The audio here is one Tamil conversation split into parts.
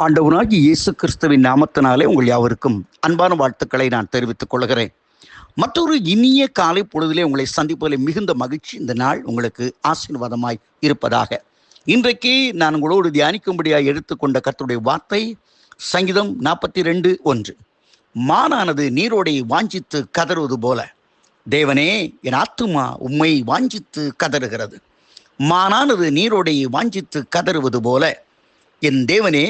ஆண்டவராகிய இயேசு கிறிஸ்துவின் நாமத்தினாலே உங்கள் யாவருக்கும் அன்பான வாழ்த்துக்களை நான் தெரிவித்துக் கொள்கிறேன். மற்றொரு இனிய காலை பொழுதிலே உங்களை சந்திப்பதில் மிகுந்த மகிழ்ச்சி. இந்த நாள் உங்களுக்கு ஆசீர்வாதமாய் இருப்பதாக. இன்றைக்கு நான் உங்களோடு தியானிக்கும்படியாக எடுத்துக்கொண்ட கர்த்தருடைய வார்த்தை சங்கீதம் 42:1. மானானது நீரோடை வாஞ்சித்து கதறுவது போல, தேவனே என் ஆத்துமா உம்மை வாஞ்சித்து கதறுகிறது. மானானது நீரோடை வாஞ்சித்து கதறுவது போல, என் தேவனே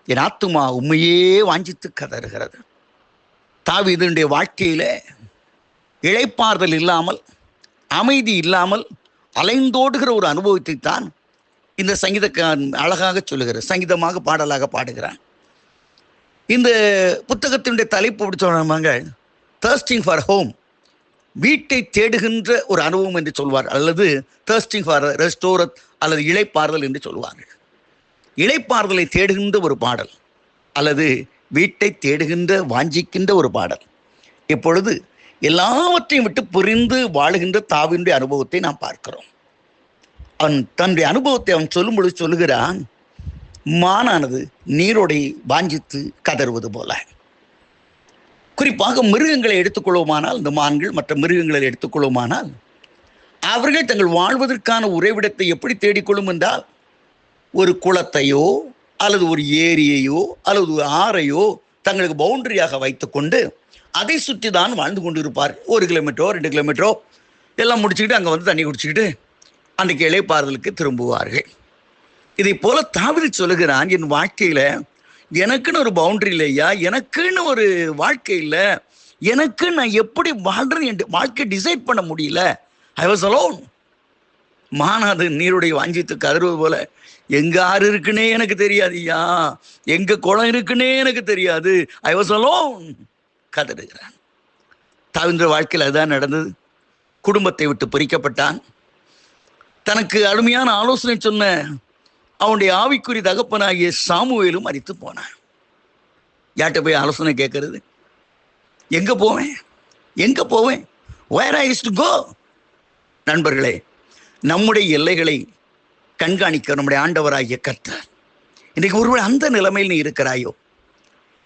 என் ஆத்துமா உண்மையே வாஞ்சித்து கதறுகிறது. தாவீதுடைய வாழ்க்கையில இளைப்பாறுதல் இல்லாமல், அமைதி இல்லாமல் அலைந்தோடுகிற ஒரு அனுபவத்தை தான் இந்த சங்கீதக்காரன் அழகாக சொல்லுகிற சங்கீதமாக பாடலாக பாடுகிறான். இந்த புத்தகத்தினுடைய தலைப்பு அப்படி சொல்றாங்க, தர்ஸ்டிங் ஃபார் ஹோம், வீட்டை தேடுகின்ற ஒரு அனுபவம் என்று சொல்வார், அல்லது தர்ஸ்டிங் ஃபார் ரெஸ்டோரத் அல்லது இளைப்பாறுதல் என்று சொல்வார்கள். இளைப்பாறுதலை தேடுகின்ற ஒரு பாடல், அல்லது வீட்டை தேடுகின்ற வாஞ்சிக்கின்ற ஒரு பாடல். இப்பொழுது எல்லாவற்றையும் விட்டு புரிந்து வாழுகின்ற தாவீதுடைய அனுபவத்தை நாம் பார்க்கிறோம். அவன் தன்னுடைய அனுபவத்தை அவன் சொல்லும்பொழுது சொல்லுகிறான், மானானது நீரோடை வாஞ்சித்து கதறுவது போல. குறிப்பாக மிருகங்களை எடுத்துக்கொள்வோமானால், இந்த மான்கள் மற்ற மிருகங்களை எடுத்துக்கொள்வோமானால், அவர்கள் தங்கள் வாழ்வதற்கான உறைவிடத்தை எப்படி தேடிக்கொள்ளும் என்றால், ஒரு குளத்தையோ அல்லது ஒரு ஏரியையோ அல்லது ஒரு ஆறையோ தங்களுக்கு பவுண்டரியாக வைத்துக்கொண்டு அதை சுற்றி தான் வாழ்ந்து கொண்டு இருப்பார். 1 கிலோமீட்டரோ 2 கிலோமீட்டரோ எல்லாம் முடிச்சுக்கிட்டு அங்கே வந்து தண்ணி குடிச்சுக்கிட்டு அன்றைக்கு இளைப்பாறுதலுக்கு திரும்புவார்கள். இதை போல தாவீது சொல்லுகிறான், என் வாழ்க்கையில் எனக்குன்னு ஒரு பவுண்டரி இல்லையா, எனக்குன்னு ஒரு வாழ்க்கை இல்லை, எனக்கு நான் எப்படி வாழ்றேன்னு என் வாழ்க்கை டிசைட் பண்ண முடியல. I was alone. மானாது நீருடைய வாஞ்சித்து கதறுவது போல, எங்க ஆறு இருக்குன்னே எனக்கு தெரியாதுயா, எங்க குளம் இருக்குன்னே எனக்கு தெரியாது, ஐ வாஸ் அலோன் கதறுகிறான். தாவீது வாழ்க்கையில் அதுதான் நடந்தது. குடும்பத்தை விட்டு பிரிக்கப்பட்டான். தனக்கு அருமையான ஆலோசனை சொன்ன அவனுடைய ஆவிக்குறி தகப்பனாகிய சாமுவேலும் மரித்து போனான். யார்கிட்ட போய் ஆலோசனை கேட்கறது? எங்க போவேன்? வேர் ஐ டு கோ? நண்பர்களே, நம்முடைய எல்லைகளை கண்காணிக்க நம்முடைய ஆண்டவராகிய கர்த்தர். இன்றைக்கு ஒருவேளை அந்த நிலைமையில் நீ இருக்கிறாயோ,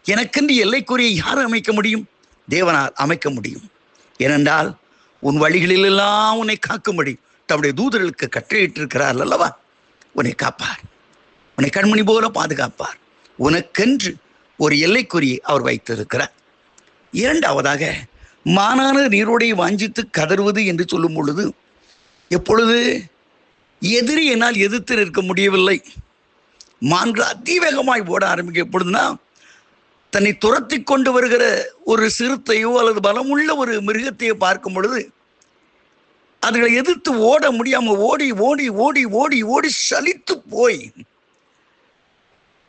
எனக்கென்று எல்லைக்குறியை யார் அமைக்க முடியும்? தேவனால் அமைக்க முடியும். ஏனென்றால் உன் வழிகளிலெல்லாம் உன்னை காக்கும்படி தம்முடைய தூதர்களுக்கு கட்டளையிட்டிருக்கிறார் அல்லவா? உன்னை காப்பார், உன்னை கண்மணி போல பாதுகாப்பார். உனக்கென்று ஒரு எல்லைக்குறியை அவர் வைத்திருக்கிறார். இரண்டாவதாக, மானான நீரோடை வாஞ்சித்து கதறுவது என்று சொல்லும் பொழுது, எப்பொழுது எதிரி என்னால் எதிர்த்து நிற்க முடியவில்லை, மான்கள் அதிவேகமாய் ஓட ஆரம்பிக்க, எப்பொழுதுனா தன்னை துரத்தி கொண்டு வருகிற ஒரு சிறுத்தையோ அல்லது பலமுள்ள ஒரு மிருகத்தையோ பார்க்கும் பொழுது அதுகளை எதிர்த்து ஓட முடியாம ஓடி ஓடி ஓடி ஓடி ஓடி சலித்து போய்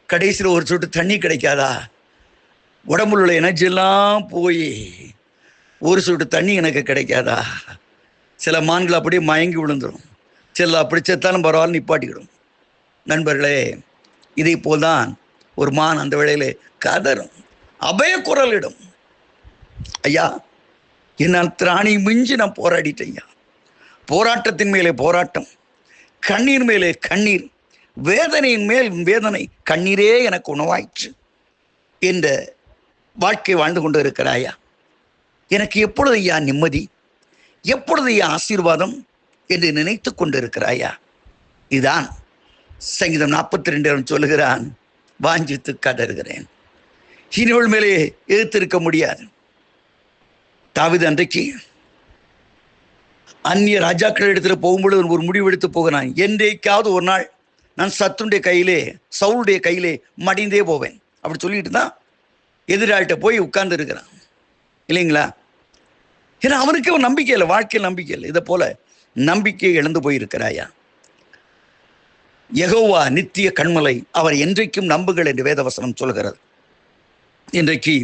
கடைசியில் ஒரு சொட்டு தண்ணி கிடைக்காதா, உடம்புல உள்ள எனர்ஜி எல்லாம் போய் ஒரு சொட்டு தண்ணி எனக்கு கிடைக்காதா? சில மான்கள் அப்படியே மயங்கி விழுந்துடும், சில அப்படி செத்தாலும் பரவாயில்ல நிப்பாட்டிக்கிடும். நண்பர்களே, இதை போல்தான் ஒரு மான் அந்த வேளையிலே கதறும், அபய குரலிடும். ஐயா, என்னால் திராணி மிஞ்சி நான் போராடிட்டேன். போராட்டத்தின் மேலே போராட்டம், கண்ணீர் மேலே கண்ணீர், வேதனையின் மேல் வேதனை, கண்ணீரே எனக்கு உணவாயிற்று என்ற வாழ்க்கை வாழ்ந்து கொண்டு இருக்கிறாயா? எனக்கு எப்பொழுது ஐயா நிம்மதி, எப்பொழுது ஐயா ஆசீர்வாதம் என்று நினைத்து கொண்டு இருக்கிறாயா? இதுதான் சங்கீதம் 42 சொல்லுகிறான், வாஞ்சித்து கதறுகிறேன். இனிவள் மேலே எதிர்த்திருக்க முடியாது. தாவீது அன்றைக்கு அந்நிய ராஜாக்கள் இடத்துல போகும்பொழுது ஒரு முடிவு எடுத்து போகிறான். என்றைக்காவது ஒரு நாள் நான் சத்துடைய கையிலே, சவுளுடைய கையிலே மடிந்தே போவேன் அப்படி சொல்லிட்டு தான் எதிராளிகிட்ட போய் உட்கார்ந்து இருக்கிறான், இல்லைங்களா? ஏன்னா அவனுக்கு ஒரு நம்பிக்கை இல்லை, வாழ்க்கையில் நம்பிக்கை இல்லை. இதை போல நம்பிக்கை இழந்து போயிருக்கிறாயா? யெகோவா நித்திய கண்மலை, அவர் என்றைக்கும் நம்புங்கள் என்று வேதவசனம் சொல்கிறது. இன்றைக்கு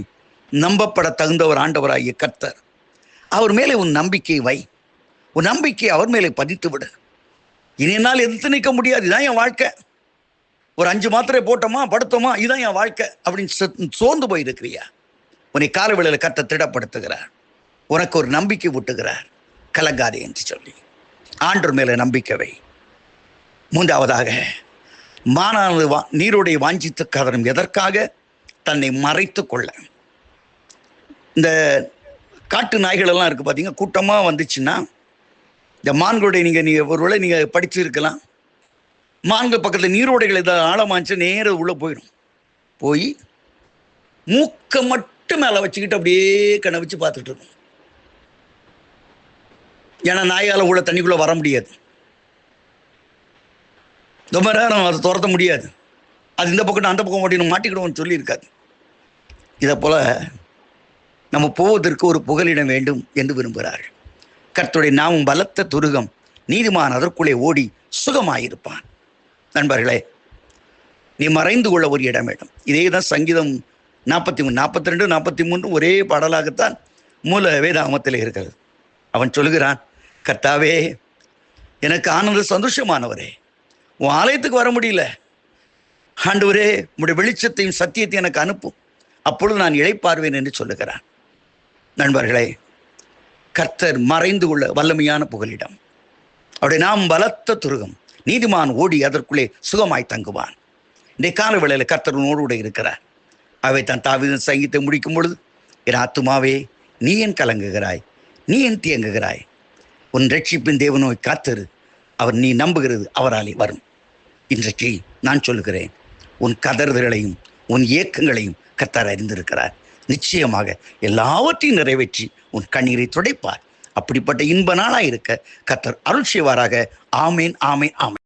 நம்பப்பட தகுந்தவர் ஆண்டவராகிய கர்த்தர். அவர் மேலே உன் நம்பிக்கையை வை, உன் நம்பிக்கை அவர் மேலே பதித்து விடு. இனி என்னால் எதிர்த்து நிற்க முடியாது, இதான் என் வாழ்க்கை, ஒரு 5 மாத்திரை போட்டோமா படுத்தோமா இதான் என் வாழ்க்கை அப்படின்னு சோர்ந்து போயிருக்கிறியா? உன்னை கால வேளையில் கர்த்தர் திடப்படுத்துகிறார், உனக்கு ஒரு நம்பிக்கை ஊட்டுகிறார். கலங்காதே என்று சொல்லி ஆண்டவர் மேலே நம்பிக்கை வை. மூன்றாவதாக, மானானது நீரோடை வாஞ்சித்து கதறும். எதற்காக? தன்னை மறைத்து கொள்ள. இந்த காட்டு நாய்கள் எல்லாம் இருக்கு பார்த்தீங்க, கூட்டமாக வந்துச்சுன்னா இந்த மான்களுடைய நீங்கள் ஒருவேளை நீங்கள் படிச்சு இருக்கலாம், மான்கள் பக்கத்தில் நீரோடைகள் ஏதாவது ஆழமாச்சு நேர உள்ளே போயிடும். போய் மூக்கை மட்டும் மேலே வச்சுக்கிட்டு அப்படியே கண்ணை வச்சு பார்த்துட்டு இருக்கும். ஏன்னா நாயால் உள்ள தண்ணிக்குள்ளே வர முடியாது, ரொம்ப நேரம் அதை துரத்த முடியாது. அது இந்த பக்கம் அந்த பக்கம் ஓட்டின்னு மாட்டிக்கிடுவோம்னு சொல்லியிருக்காது. இதை போல நம்ம போவதற்கு ஒரு புகலிடம் வேண்டும் என்று விரும்புகிறார்கள். கர்த்தருடைய நாமும் பலத்த துருகம், நீதிமான் அதற்குள்ளே ஓடி சுகமாயிருப்பான். நண்பர்களே, நீ மறைந்து கொள்ள ஒரு இடம் வேண்டும். இதே தான் சங்கீதம் 43, 42, 43 ஒரே பாடலாகத்தான் மூல வேதாகமத்தில் இருக்கிறது. அவன் சொல்லுகிறான், கர்த்தாவே எனக்கு ஆனந்த சந்தோஷமானவரே, உன் ஆலயத்துக்கு வர முடியல, ஆண்டவரே உம்முடைய வெளிச்சத்தையும் சத்தியத்தையும் எனக்கு அனுப்பும், அப்பொழுது நான் இளைப்பாறுவேன் என்று சொல்லுகிறான். நண்பர்களே, கர்த்தர் மறைந்து கொள்ள வல்லமையான புகலிடம். அவருடைய நாம் பலத்த துருகம், நீதிமான் ஓடி அதற்குள்ளே சுகமாய் தங்குவான். இன்றைய கால வேளையில் கர்த்தர் உன்னோடு கூட இருக்கிறார். அவை தான் தாவீதின் சங்கீதத்தை முடிக்கும் பொழுது, என் ஆத்துமாவே நீ ஏன் கலங்குகிறாய், நீ ஏன் தியங்குகிறாய், உன் ரட்சிப்பின் தேவனோய் காத்திரு, அவர் நீ நம்புகிறது அவராலே வரும். இன்றைக்கு நான் சொல்லுகிறேன், உன் கதறுதல்களையும் உன் ஏக்கங்களையும் கர்த்தர் அறிந்திருக்கிறார். நிச்சயமாக எல்லாவற்றையும் நிறைவேற்றி உன் கண்ணீரை துடைப்பார். அப்படிப்பட்ட இன்ப நாளாக இருக்க கர்த்தர் அருள் செய்வாராக. ஆமேன், ஆமேன், ஆமேன்.